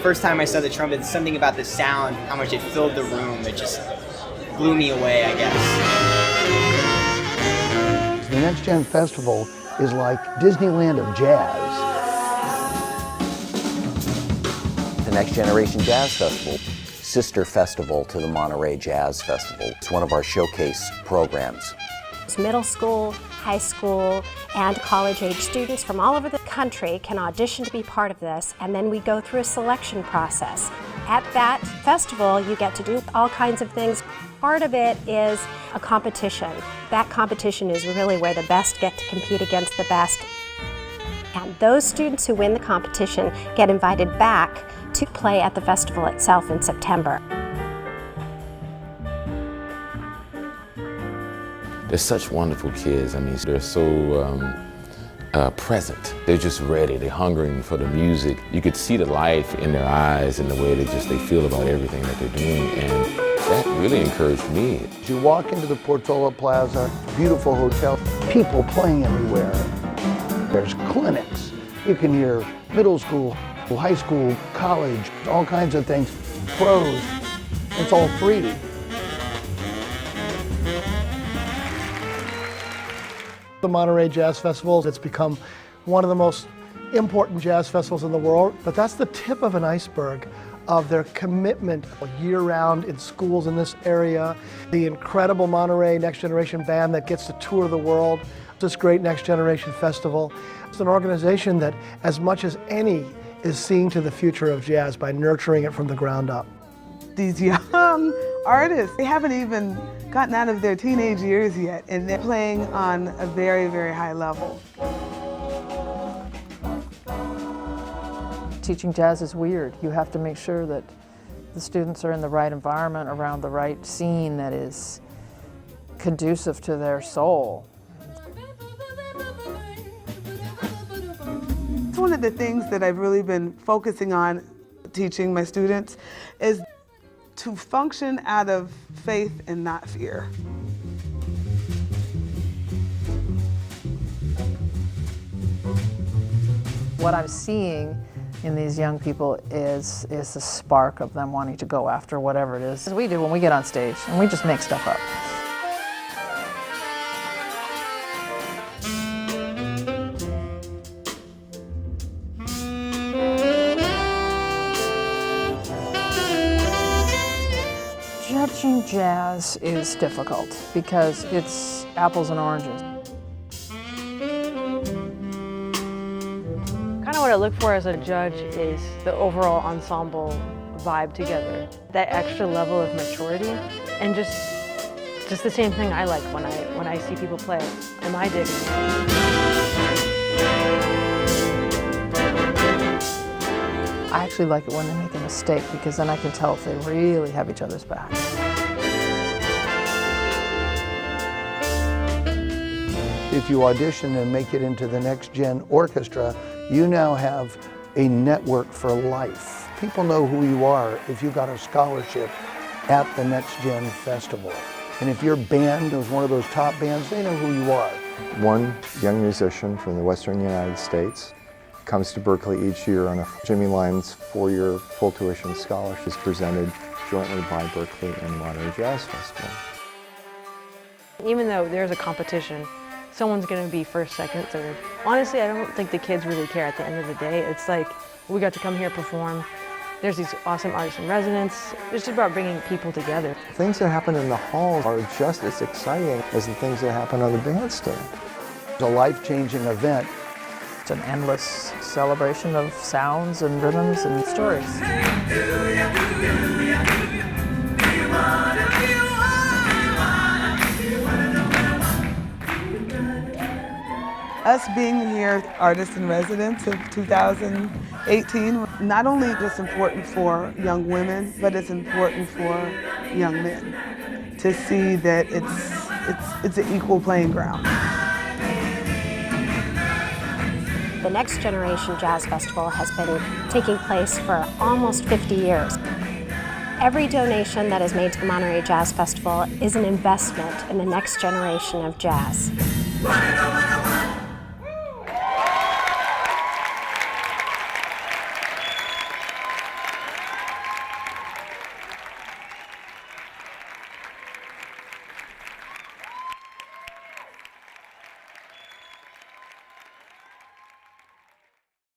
first time I saw the trumpet, something about the sound, how much it filled the room, it just blew me away, I guess. The Next Gen Festival is like Disneyland of jazz. The Next Generation Jazz Festival, sister festival to the Monterey Jazz Festival. It's one of our showcase programs. Middle school, high school, and college-age students from all over the country can audition to be part of this, and then we go through a selection process. At that festival, you get to do all kinds of things. Part of it is a competition. That competition is really where the best get to compete against the best. And those students who win the competition get invited back to play at the festival itself in September. They're such wonderful kids. I mean, they're so present. They're just ready. They're hungering for the music. You could see the life in their eyes and the way they feel about everything that they're doing, and that really encouraged me. As you walk into the Portola Plaza, beautiful hotel, people playing everywhere. There's clinics. You can hear middle school, high school, college, all kinds of things, pros. It's all free. The Monterey Jazz Festival, it's become one of the most important jazz festivals in the world, but that's the tip of an iceberg of their commitment year-round in schools in this area. The incredible Monterey Next Generation Band that gets to tour the world. This great Next Generation Festival. It's an organization that, as much as any, is seeing to the future of jazz by nurturing it from the ground up. These young artists, they haven't even gotten out of their teenage years yet, and they're playing on a very, very high level. Teaching jazz is weird. You have to make sure that the students are in the right environment, around the right scene that is conducive to their soul. It's one of the things that I've really been focusing on teaching my students is to function out of faith and not fear. What I'm seeing in these young people is the spark of them wanting to go after whatever it is we do when we get on stage, and we just make stuff up. Judging jazz is difficult because it's apples and oranges. Kind of what I look for as a judge is the overall ensemble vibe together. That extra level of maturity, and just the same thing I like when I see people play. Am I digging it? I actually like it when they make a mistake, because then I can tell if they really have each other's back. If you audition and make it into the Next Gen Orchestra, you now have a network for life. People know who you are if you got a scholarship at the Next Gen Festival. And if your band is one of those top bands, they know who you are. One young musician from the Western United States comes to Berkeley each year on a Jimmy Lyme's 4-year full tuition scholarship is presented jointly by Berkeley and Monterey Jazz Festival. Even though there's a competition, someone's going to be first, second, third. Honestly, I don't think the kids really care at the end of the day. It's like, we got to come here perform. There's these awesome artists in residence. It's just about bringing people together. Things that happen in the halls are just as exciting as the things that happen on the bandstand. It's a life-changing event. It's an endless celebration of sounds and rhythms and stories. Us being here, artists in residence of 2018, not only just important for young women, but it's important for young men to see that it's an equal playing ground. The Next Generation Jazz Festival has been taking place for almost 50 years. Every donation that is made to the Monterey Jazz Festival is an investment in the next generation of jazz.